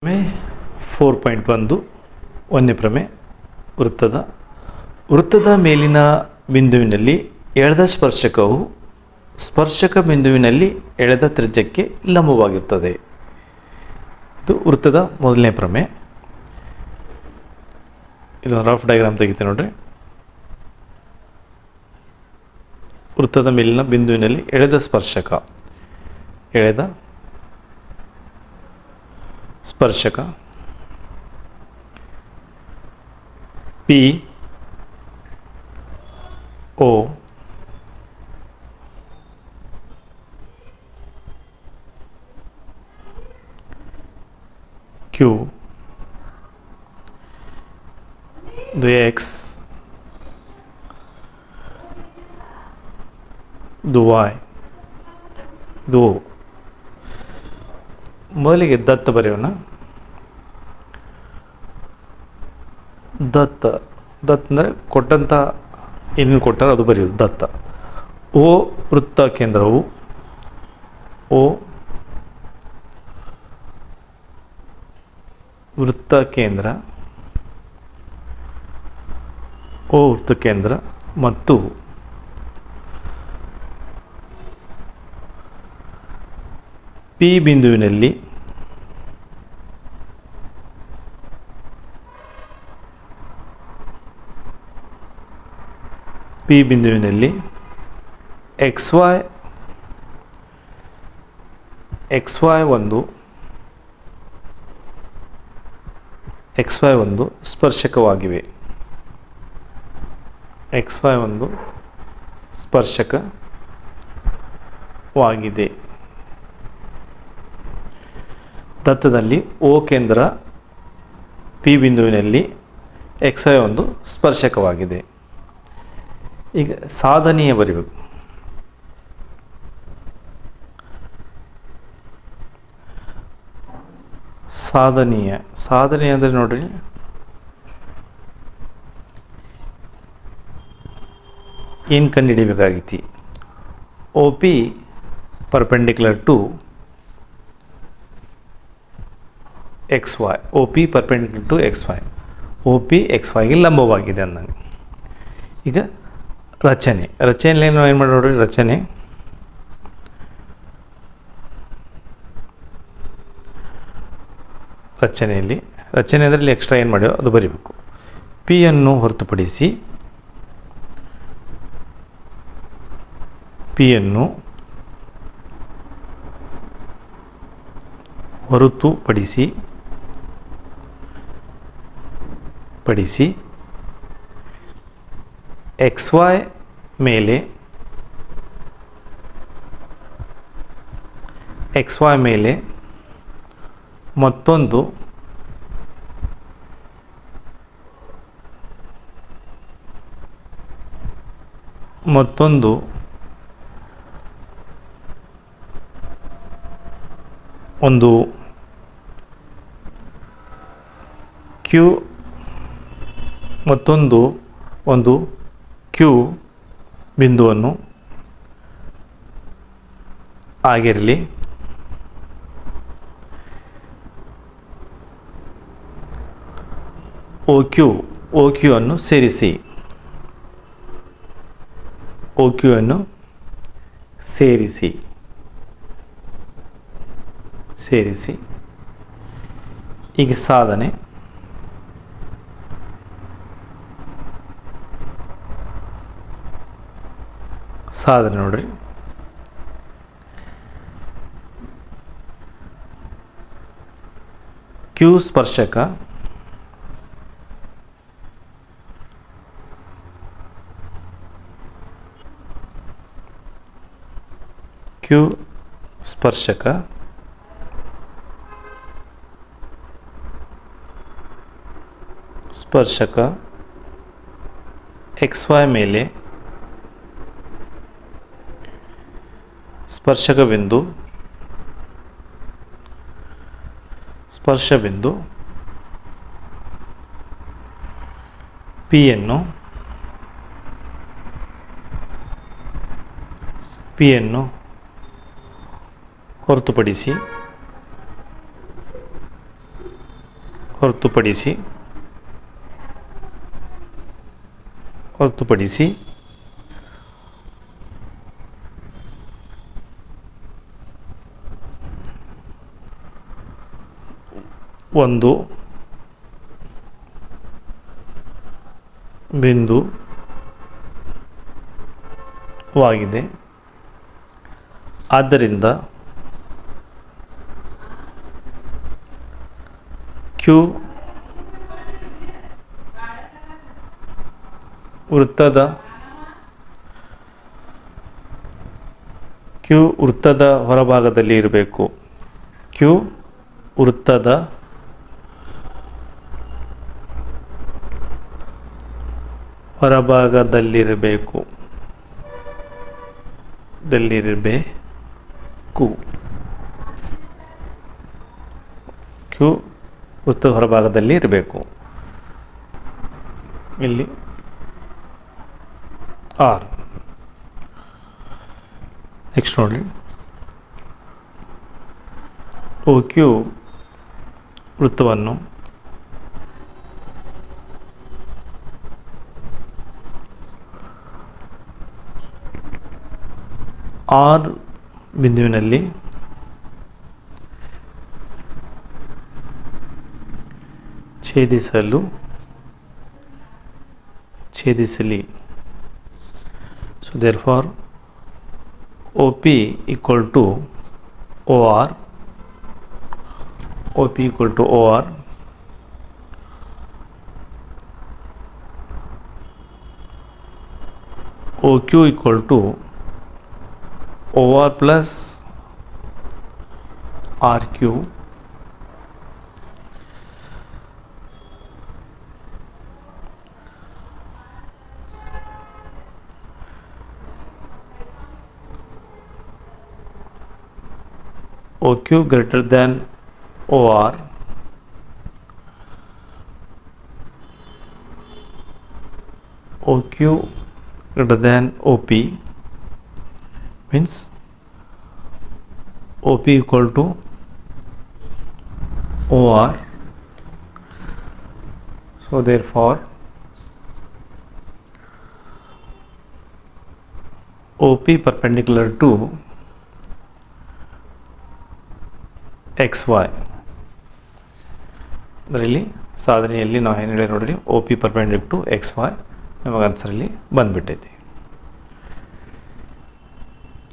ಪ್ರಮೆ 4.1 ಒಂದನೇ ಪ್ರಮೆ ವೃತ್ತದ ಮೇಲಿನ ಬಿಂದುವಿನಲ್ಲಿ ಎಳೆದ ಸ್ಪರ್ಶಕವು ಸ್ಪರ್ಶಕ ಬಿಂದುವಿನಲ್ಲಿ ಎಳೆದ ತ್ರಿಜ್ಯಕ್ಕೆ ಲಂಬವಾಗಿರುತ್ತದೆ. ಇದು ವೃತ್ತದ ಮೊದಲನೇ ಪ್ರಮೆ. ಇಲ್ಲೊಂದು ರಫ್ ಡಯಾಗ್ರಾಮ್ ತೆಗಿತೆ ನೋಡ್ರಿ. ವೃತ್ತದ ಮೇಲಿನ ಬಿಂದುವಿನಲ್ಲಿ ಎಳೆದ ಸ್ಪರ್ಶಕ ಪಿ ಓ ಕ್ಯೂ ಇದು ಎಕ್ಸ್ ಇದು ವೈ ಇದು ಮೊದಲಿಗೆ ದತ್ತ ಬರೆಯೋಣ. ದತ್ತ ಅಂದರೆ ಕೊಟ್ಟಂಥ ಏನೇನು ಕೊಟ್ಟಾರೋ ಅದು ಬರೆಯೋದು ದತ್ತ. ಓ ವೃತ್ತ ಕೇಂದ್ರವು ವೃತ್ತ ಕೇಂದ್ರ ಮತ್ತು ಪಿ ಬಿಂದುವಿನಲ್ಲಿ ಎಕ್ಸ್ ವೈ ಒಂದು ಸ್ಪರ್ಶಕವಾಗಿವೆ. ಒಂದು ಸ್ಪರ್ಶಕವಾಗಿದೆ. ದತ್ತದಲ್ಲಿ ಓ ಕೇಂದ್ರ ಪಿ ಬಿಂದುವಿನಲ್ಲಿ ಎಕ್ಸ್ ವೈ ಒಂದು ಸ್ಪರ್ಶಕವಾಗಿದೆ. ಈಗ ಸಾಧನೀಯ ಬರಿಬೇಕು. ಸಾಧನೀಯ ಅಂದರೆ ನೋಡ್ರಿ, ಏನು ಕಂಡುಹಿಡಿಬೇಕಾಗಿತ್ತು? O P perpendicular to X Y. O P perpendicular to X Y. O P X ವೈಗೆ ಲಂಬವಾಗಿದೆ ಅಂದಂಗೆ. ಈಗ ರಚನೆಯಲ್ಲಿ ಏನು ಮಾಡಿ ನೋಡ್ರಿ. ರಚನೆ ಅದರಲ್ಲಿ ಎಕ್ಸ್ಟ್ರಾ ಏನು ಮಾಡ್ಯೋ ಅದು ಬರಿಬೇಕು. ಪಿಯನ್ನು ಹೊರತುಪಡಿಸಿ ಎಕ್ಸ್ ವೈ ಮೇಲೆ ಮತ್ತೊಂದು ಒಂದು ಕ್ಯೂ ಬಿಂದುವನ್ನು ಆಗಿರಲಿ. ಓ ಕ್ಯೂ ಅನ್ನು ಸೇರಿಸಿ. ಈಗ ಸಾಧನೆ ನೋಡ್ರಿ. ಕ್ಯೂ ಸ್ಪರ್ಶಕ ಸ್ಪರ್ಶಕ ಎಕ್ಸ್ ವೈ ಮೇಲೆ ಸ್ಪರ್ಶ ಬಿಂದು ಪಿಯನ್ನು ಹೊರತುಪಡಿಸಿ ಹೊರತುಪಡಿಸಿ ಒಂದು ಬಿಂದುವಾಗಿದೆ. ಆದ್ದರಿಂದ ಕ್ಯೂ ವೃತ್ತದ ಹೊರಭಾಗದಲ್ಲಿ ಇರಬೇಕು. ಕ್ಯೂ ವೃತ್ತದ ಹೊರಭಾಗದಲ್ಲಿರಬೇಕು. ಕ್ಯೂ ವೃತ್ತದ ಹೊರಭಾಗದಲ್ಲಿ ಇರಬೇಕು. ಇಲ್ಲಿ ಆರ್. ನೆಕ್ಸ್ಟ್ ನೋಡಿ, ಓ ಕ್ಯೂ ವೃತ್ತವನ್ನು ಆರ್ ಬಿಂದುವಿನಲ್ಲಿ ಛೇದಿಸಲಿ. So therefore OP equal to OR, OQ equal to OR plus RQ OQ greater than OR, OQ greater than OP means OP equal to OR. So therefore OP perpendicular to XY. ಅದರಲ್ಲಿ ಸಾಧನೆಯಲ್ಲಿ ನಾವು ಏನು ಹೇಳಿ ನೋಡ್ರಿ, OP perpendicular to XY ನಮಗೆ ಆನ್ಸರಲ್ಲಿ ಬಂದುಬಿಟ್ಟೈತಿ.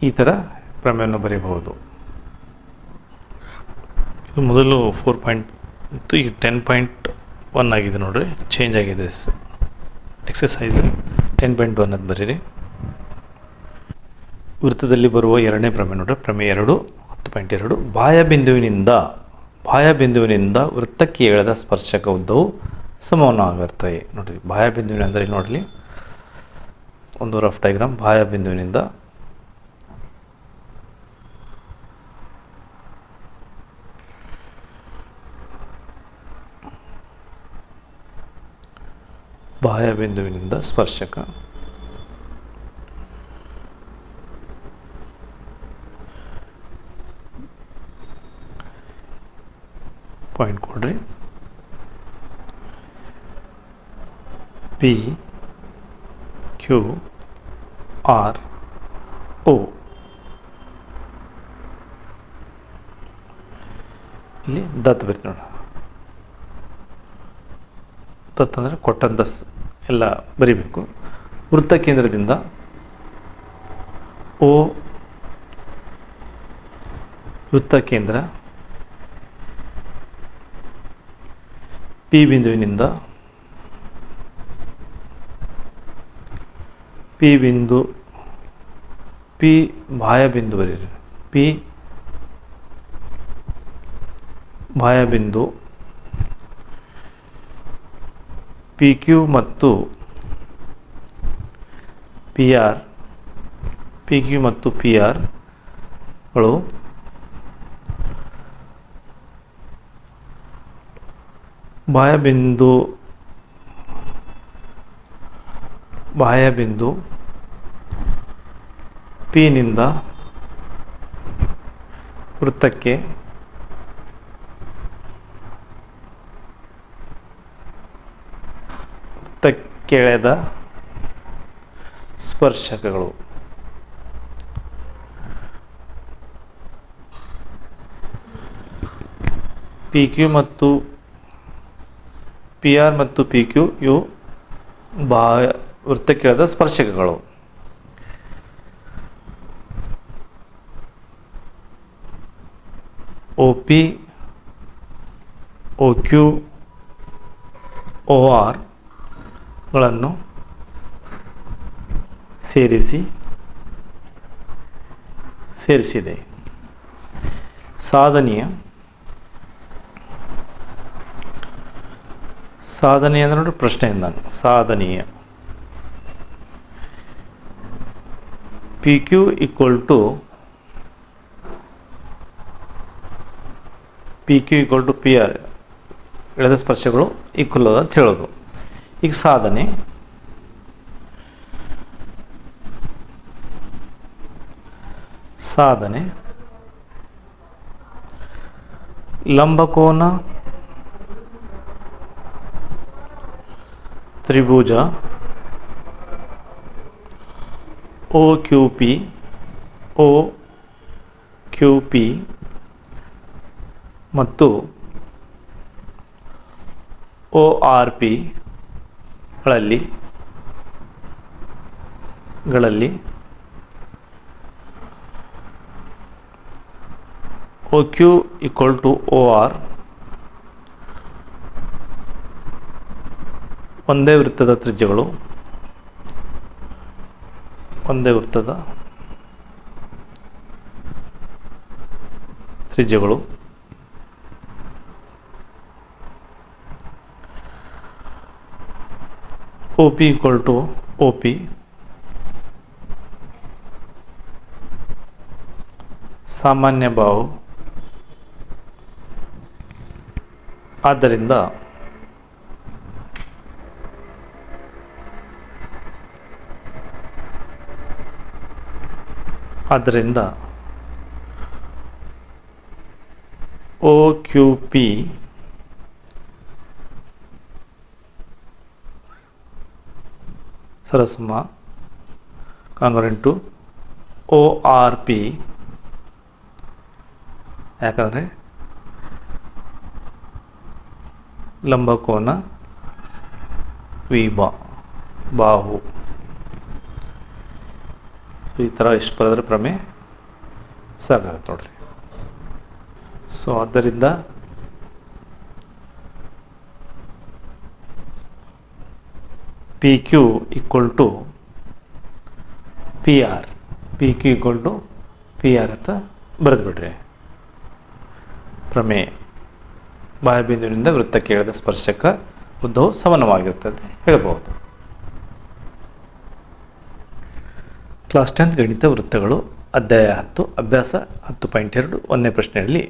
ಈ ಥರ ಪ್ರಮೇಯವನ್ನು ಬರೀಬಹುದು. ಇದು ಮೊದಲು 4 ಪಾಯಿಂಟ್ ಇತ್ತು, ಈಗ 10.1 ಆಗಿದೆ ನೋಡ್ರಿ, ಚೇಂಜ್ ಆಗಿದೆ. ಎಕ್ಸಸೈಸ್ 10.1 ಅದು ಬರೀರಿ. ವೃತ್ತದಲ್ಲಿ ಬರುವ ಎರಡನೇ ಪ್ರಮೇಯ ನೋಡ್ರಿ, ಪ್ರಮೇಯ 2 10.2. ಬಾಹ್ಯ ಬಿಂದುವಿನಿಂದ ವೃತ್ತಕ್ಕೆ ಎಳೆದ ಸ್ಪರ್ಶಕ ಉದ್ದವು ಸಮವಾಗಿರ್ತವೆ. ನೋಡಿರಿ, ಬಾಹ್ಯ ಬಿಂದುವಿನ ಅಂದರೆ ನೋಡಲಿ ಒಂದು ರಫ್ ಡಯಾಗ್ರಾಮ್. ಬಾಹ್ಯ ಬಿಂದುವಿನಿಂದ ಸ್ಪರ್ಶಕ ಪಾಯಿಂಟ್ ಕೊಡ್ರಿ. P Q R O. ಇಲ್ಲಿ ದತ್ ಬರ್ತೀವಿ ನೋಡ. ದತ್ ಅಂದರೆ ಕೊಟ್ಟಂತ ಎಲ್ಲ ಬರಿಬೇಕು. ವೃತ್ತ ಕೇಂದ್ರದಿಂದ O ವೃತ್ತ ಕೇಂದ್ರ P ಬಿಂದುವಿನಿಂದ P ಬಾಹ್ಯ ಬಿಂದು ಬರೀರಿ. P ಬಾಹ್ಯ ಬಿಂದು PQ ಮತ್ತು PR ಗಳು ಬಾಹ್ಯ ಬಿಂದು P ನಿಂದ ವೃತ್ತಕ್ಕೆ ವೃತ್ತಕ್ಕೆಳೆದ ಸ್ಪರ್ಶಕಗಳು. ಪಿ ಕ್ಯೂ ಮತ್ತು ಪಿ ಆರ್ ಮತ್ತು ಪಿ ಕ್ಯೂ ಇವು ವೃತ್ತಕ್ಕೆಳೆದ ಸ್ಪರ್ಶಕಗಳು. ಒ ಪಿ, ಒ ಕ್ಯೂ, ಒ ಆರ್ಗಳನ್ನು ಸೇರಿಸಿದೆ. ಸಾಧನೆ ಅಂದ್ರೆ ನೋಡಿ ಪ್ರಶ್ನೆಯಿಂದ ಸಾಧನೀಯ. P Q equal to P R ಎಳೆದ ಸ್ಪರ್ಶಗಳು ಈಕ್ವಲ್ ಅದ ಅಂತ ಹೇಳೋದು. ಈಗ ಸಾಧನೆ ಲಂಬಕೋನ ತ್ರಿಭುಜ ಒ ಕ್ಯೂ ಪಿ ಮತ್ತು ಒ ಆರ್ ಪಿ ಗಳಲ್ಲಿ O Q equal to O R ಒಂದೇ ವೃತ್ತದ ತ್ರಿಜ್ಯಗಳು, O P equal to O P ಸಾಮಾನ್ಯ ಬಾಹು. ಆದ್ದರಿಂದ ಒ ಕ್ಯೂ ಪಿ ಸರಸುಮ congruent to O R P, ಯಾಕಂದರೆ ಲಂಬಕೋನ ಬಾಹು. ಸೊ ಈ ಥರ ಇಷ್ಟು ಬರೆದ್ರೆ ಪ್ರಮೇಯ ಸಾಕಾಗುತ್ತೆ ನೋಡ್ರಿ. ಸೊ ಆದ್ದರಿಂದ P Q equal to P R ಅಂತ ಬರೆದುಬಿಡ್ರಿ. ಪ್ರಮೇಯ ಬಾಹ್ಯಬಿಂದುವಿನಿಂದ ವೃತ್ತಕ್ಕೆ ಎಳೆದ ಸ್ಪರ್ಶಕ ಉದ್ದವು ಸಮಾನವಾಗಿರುತ್ತದೆ ಹೇಳಬಹುದು. ಕ್ಲಾಸ್ 10 ಗಣಿತ ವೃತ್ತಗಳು ಅಧ್ಯಾಯ 10 ಅಭ್ಯಾಸ 10.2 ಒಂದನೇ ಪ್ರಶ್ನೆಯಲ್ಲಿ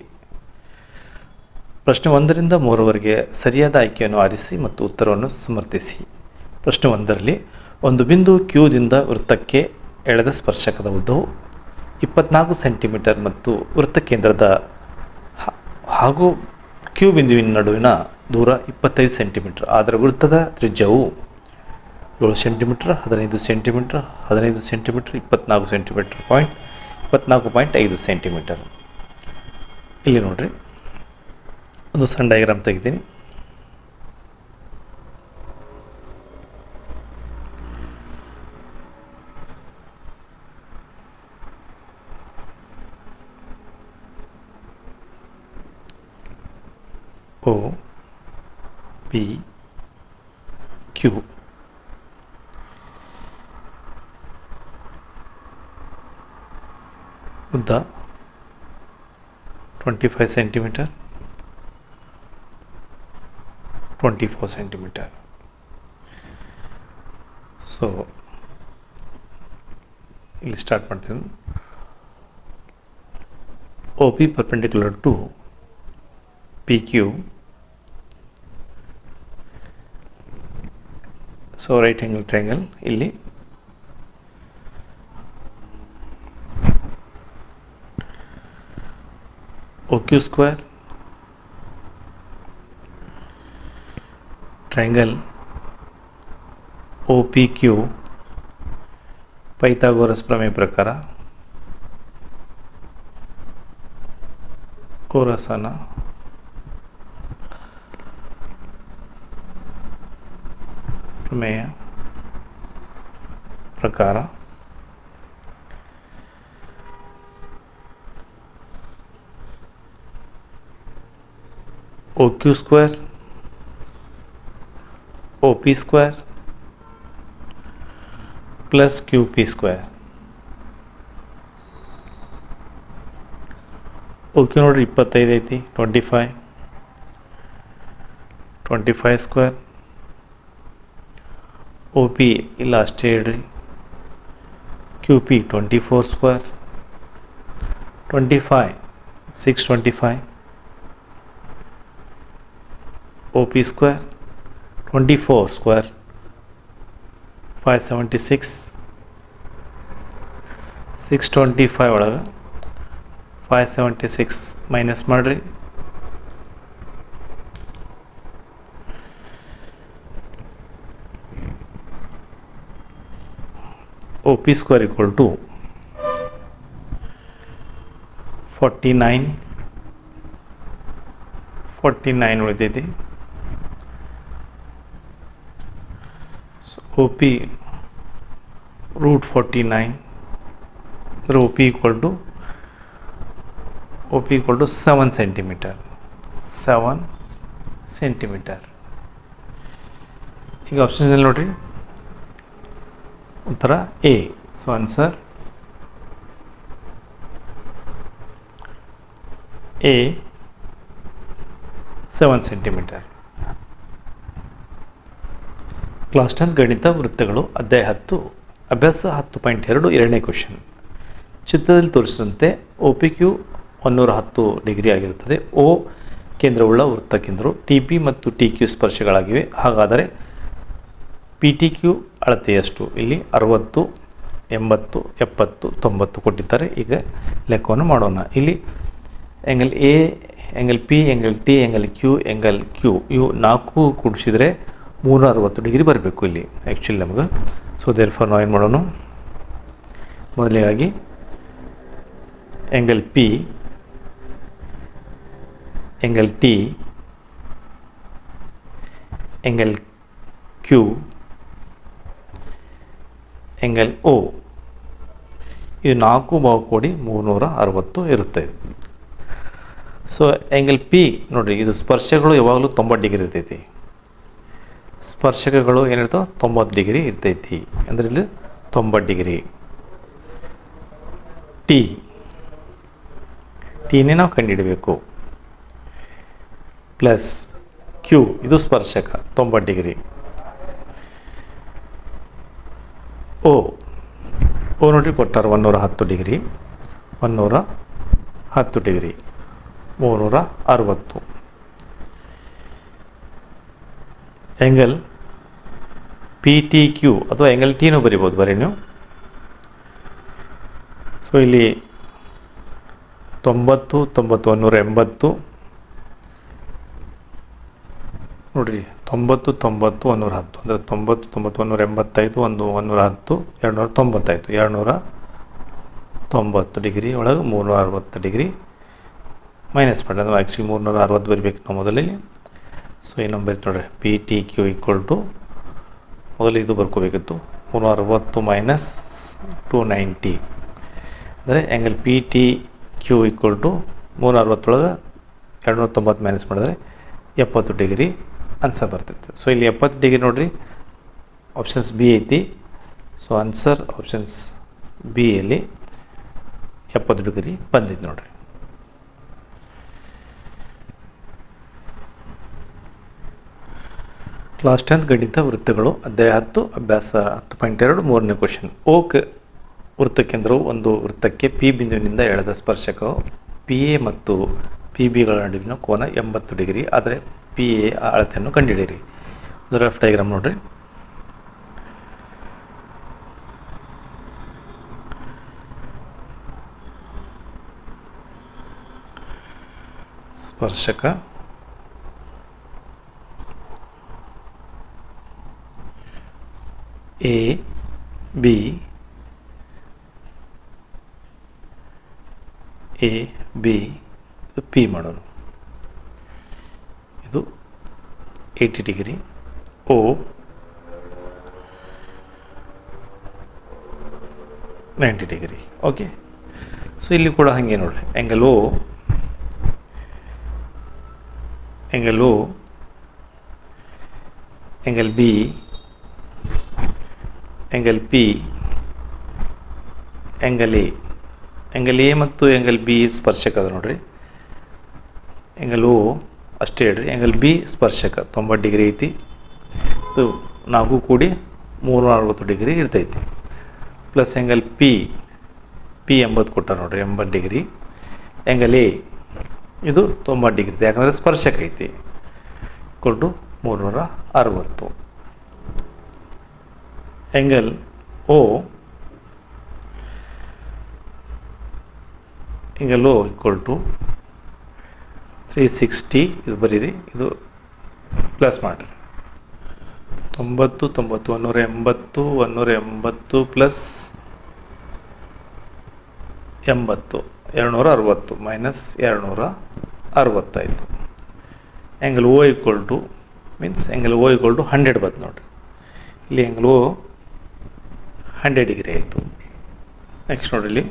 ಪ್ರಶ್ನೆ 1ರಿಂದ 3ರವರೆಗೆ ಸರಿಯಾದ ಆಯ್ಕೆಯನ್ನು ಆರಿಸಿ ಮತ್ತು ಉತ್ತರವನ್ನು ಸಮರ್ಥಿಸಿ. ಪ್ರಶ್ನೆ 1ರಲ್ಲಿ ಒಂದು ಬಿಂದು ಕ್ಯೂದಿಂದ ವೃತ್ತಕ್ಕೆ ಎಳೆದ ಸ್ಪರ್ಶಕದ ಉದ್ದವು 24 ಸೆಂಟಿಮೀಟರ್ ಮತ್ತು ವೃತ್ತಕೇಂದ್ರದ ಹಾಗೂ ಕ್ಯೂ ಬಿಂದುವಿನ ನಡುವಿನ ದೂರ 25 ಸೆಂಟಿಮೀಟರ್. ಆದರೆ ವೃತ್ತದ ತ್ರಿಜ್ಯವು 7 centimetre, 15 centimetre, 15 centimetre, 24 centimetre, 24.5 centimetre. ಇಲ್ಲಿ ನೋಡ್ರಿ, ಒಂದು ಸಣ್ಣ ಡಯಾಗ್ರಾಮ್ ತೆಗಿತೀನಿ. ಒ ಪಿ ಕ್ಯೂ ಉದ್ದ 25 ಸೆಂಟಿಮೀಟರ್, 24 ಸೆಂಟಿಮೀಟರ್. ಸೊ ಇಲ್ಲಿ ಸ್ಟಾರ್ಟ್ ಮಾಡ್ತೀನಿ. O P perpendicular to P Q. So right angle triangle ಇಲ್ಲಿ O Q square triangle O P Q Pythagoras ಪ್ರಮೇಯ ಪ್ರಕಾರ ಕೋರಸನ ಪ್ರಮೇಯ ಪ್ರಕಾರ O Q square O P square plus Q P square. O Q ನೋಡ್ರಿ 25 ಐತಿ, 25 square. O P ಇಲ್ಲ ಅಷ್ಟೇ ಇಡ್ರಿ, Q P 24 square, 25 625. O P square 24 square 576. 625 ಒಳಗೆ 576 ಮೈನಸ್ ಮಾಡಿರಿ. O P square equal to 49 ಉಳಿದೈತಿ. ಒ ಪಿ ರೂಟ್ 49 ಅಂದರೆ O P equal to 7 centimetre. ಈಗ ಆಪ್ಷನ್ಸಲ್ಲಿ ನೋಡಿರಿ, ಉತ್ತರ A. So answer A 7 centimetre. Class 10 ಗಣಿತ ವೃತ್ತಗಳು ಅಧ್ಯಾಯ 10 ಅಭ್ಯಾಸ 10.2 ಎರಡನೇ ಕ್ವೆಶ್ಚನ್. ಚಿತ್ರದಲ್ಲಿ ತೋರಿಸಿದಂತೆ ಒ ಪಿ ಕ್ಯೂ 110 ಡಿಗ್ರಿ ಆಗಿರುತ್ತದೆ. ಒ ಕೇಂದ್ರವುಳ್ಳ ವೃತ್ತ ಕೇಂದ್ರವು ಟಿ ಪಿ ಮತ್ತು ಟಿ ಕ್ಯೂ ಸ್ಪರ್ಶಗಳಾಗಿವೆ. ಹಾಗಾದರೆ ಪಿ ಟಿ ಕ್ಯೂ ಅಳತೆಯಷ್ಟು? ಇಲ್ಲಿ 60, 80, 70, 90 ಕೊಟ್ಟಿದ್ದಾರೆ. ಈಗ ಲೆಕ್ಕವನ್ನು ಮಾಡೋಣ. ಇಲ್ಲಿ angle A, angle P, angle T, angle Q, angle Q ಇವು 4 ಕೂಡಿಸಿದರೆ 360 ಡಿಗ್ರಿ ಬರಬೇಕು ಇಲ್ಲಿ ಆ್ಯಕ್ಚುಲಿ ನಮಗೆ. ಸೊ ದೇರ್ಫಾರ್ ನಾವು ಏನು ಮಾಡೋಣ, ಮೊದಲಿಗಾಗಿ angle P, angle T, angle Q, angle O ಇವು 4 ಭಾಗ ಕೂಡಿ 360 ಇರುತ್ತೆ. ಸೊ ಆ್ಯಂಗಲ್ ಪಿ ನೋಡಿರಿ, ಇದು ಸ್ಪರ್ಶಗಳು ಯಾವಾಗಲೂ 90 ಡಿಗ್ರಿ ಇರ್ತೈತಿ. ಸ್ಪರ್ಶಕಗಳು ಏನಿರ್ತಾವೆ 90 ಡಿಗ್ರಿ ಇರ್ತೈತಿ, ಅಂದರೆ ಇಲ್ಲಿ 90 ಡಿಗ್ರಿ. ಟಿನೇ ನಾವು ಕಂಡುಹಿಡಬೇಕು. ಪ್ಲಸ್ ಕ್ಯೂ ಇದು ಸ್ಪರ್ಶಕ 90 ಡಿಗ್ರಿ. ಓ ನೋಡ್ರಿ ಕೊಟ್ಟಾರೆ 110 degree, 110 degree, 360. Angle P T Q ಅಥವಾ ಆ್ಯಂಗಲ್ ಟಿನೂ ಬರಿಬೋದು ಬರೀ ನೀವು. ಸೊ ಇಲ್ಲಿ 90, 90, 180 ನೋಡಿರಿ, 90, 90, 110 ಅಂದರೆ 90, 90, 185, 110, 295, 290 ಡಿಗ್ರಿ ಒಳಗೆ 360 ಡಿಗ್ರಿ ಮೈನಸ್ ಮಾಡಿ. ಅದು ಆ್ಯಕ್ಚುಲಿ 360 ಬರಬೇಕು ನಾವು ಮೊದಲಲ್ಲಿ. ಸೊ ಈ ನಂಬರ್ ನೋಡಿರಿ, P T Q equal to ಮೊದಲು ಇದು ಬರ್ಕೋಬೇಕಿತ್ತು 360 ಮೈನಸ್ 290 ಅಂದರೆ angle P T Q equal to 360 ಒಳಗೆ 290 ಮೈನಸ್ ಮಾಡಿದ್ರೆ 70 ಡಿಗ್ರಿ ಆನ್ಸರ್ ಬರ್ತಿತ್ತು. ಸೊ ಇಲ್ಲಿ 70 ಡಿಗ್ರಿ ನೋಡಿರಿ, ಆಪ್ಷನ್ಸ್ ಬಿ ಐತಿ. ಸೊ ಆನ್ಸರ್ ಆಪ್ಷನ್ಸ್ ಬಿಯಲ್ಲಿ 70 ಡಿಗ್ರಿ ಬಂದಿದ್ದು ನೋಡಿರಿ. ಕ್ಲಾಸ್ 10 ಗಣಿತ ವೃತ್ತಗಳು ಅಧ್ಯಾಯ 10 ಅಭ್ಯಾಸ 10.2 ಮೂರನೇ ಕ್ವೆಶ್ಚನ್. ಓಕ್ ವೃತ್ತಕೇಂದ್ರವು ಒಂದು ವೃತ್ತಕ್ಕೆ ಪಿ ಬಿಂದುವಿನಿಂದ ಎಳೆದ ಸ್ಪರ್ಶಕವು ಪಿ ಎ ಮತ್ತು ಪಿ ಬಿಗಳ ನಡುವಿನ ಕೋನ 80 ಡಿಗ್ರಿ. ಆದರೆ ಪಿ ಎ ಅಳತೆಯನ್ನು ಕಂಡುಹಿಡಿಯಿರಿ. ಇದು ರಫ್ ಡಯಾಗ್ರಾಮ್ ನೋಡಿರಿ. ಸ್ಪರ್ಶಕ ಎ ಬಿ ಎ ಬಿ ಇದು ಪಿ ಮಾಡೋಣ. ಇದು 80 degree. O 90 degree. Okay, so ಇಲ್ಲಿ ಕೂಡ ಹಾಗೆ ನೋಡ್ರಿ, angle O angle B, angle P, angle A ಮತ್ತು ಆ್ಯಂಗಲ್ ಬಿ ಸ್ಪರ್ಶಕ ಅದ ನೋಡ್ರಿ. ಆ್ಯಂಗಲ್ ಓ ಅಷ್ಟೇ ಹೇಳ್ರಿ, ಆ್ಯಂಗಲ್ ಬಿ ಸ್ಪರ್ಶಕ 90 ಡಿಗ್ರಿ ಐತಿ. ಇದು 4 ಕೂಡಿ 360 ಡಿಗ್ರಿ ಇರ್ತೈತಿ. ಪ್ಲಸ್ ಆ್ಯಂಗಲ್ ಪಿ 80 ಕೊಟ್ಟಾರ ನೋಡ್ರಿ, 80 ಡಿಗ್ರಿ. ಆ್ಯಂಗಲ್ ಎ ಇದು 90 ಡಿಗ್ರಿ ಐತಿ, ಯಾಕಂದರೆ ಸ್ಪರ್ಶಕ ಐತಿ, ಕೊಟ್ಟು 360. Angle O equal to 360. ಇದು ಬರೀರಿ, ಇದು ಪ್ಲಸ್ ಮಾಡಿರಿ. 90 180 180 plus 80 260 minus 265. Angle O equal to angle O equal to 100 ಬಂತು ನೋಡಿರಿ. ಇಲ್ಲಿ ಆ್ಯಂಗಲ್ ಓ 100 ಡಿಗ್ರಿ ಆಯಿತು. ನೆಕ್ಸ್ಟ್ ನೋಡಿರಿ, ಇಲ್ಲಿ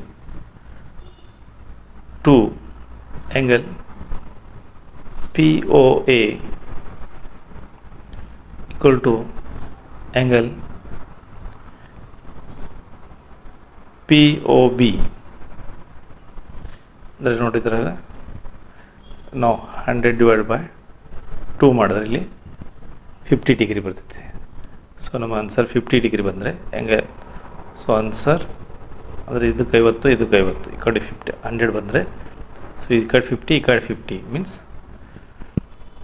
2 angle P O A equal to angle P O B. ಅಂದರೆ ನೋಡಿದ್ರಾಗ ನಾವು 100/2 ಮಾಡಿದ್ರೆ ಇಲ್ಲಿ 50 ಡಿಗ್ರಿ ಬರ್ತೈತೆ. ಸೊ ನಮ್ಮ ಆನ್ಸರ್ 50 ಡಿಗ್ರಿ ಬಂದರೆ ಹೆಂಗೆ? ಸೊ ಆನ್ಸರ್ ಅಂದರೆ ಇದಕ್ಕೆ 50 ಇದಕ್ಕೆ 50, ಈ ಕಡೆ 50, 100 ಬಂದರೆ, ಸೊ ಈ ಕಡೆ 50 ಈ ಕಡೆ 50 ಮೀನ್ಸ್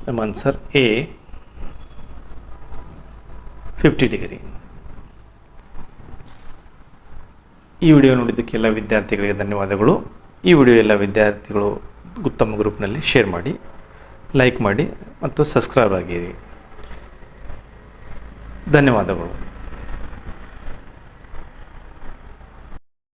ನಮ್ಮ ಆನ್ಸರ್ ಎ 50 ಡಿಗ್ರಿ. ಈ ವಿಡಿಯೋ ನೋಡಿದ್ದಕ್ಕೆ ಎಲ್ಲ ವಿದ್ಯಾರ್ಥಿಗಳಿಗೆ ಧನ್ಯವಾದಗಳು. ಈ ವಿಡಿಯೋ ಎಲ್ಲ ವಿದ್ಯಾರ್ಥಿಗಳು ಉತ್ತಮ ಗ್ರೂಪ್ನಲ್ಲಿ ಶೇರ್ ಮಾಡಿ, ಲೈಕ್ ಮಾಡಿ ಮತ್ತು ಸಬ್ಸ್ಕ್ರೈಬ್ ಆಗಿರಿ. ಧನ್ಯವಾದಗಳು.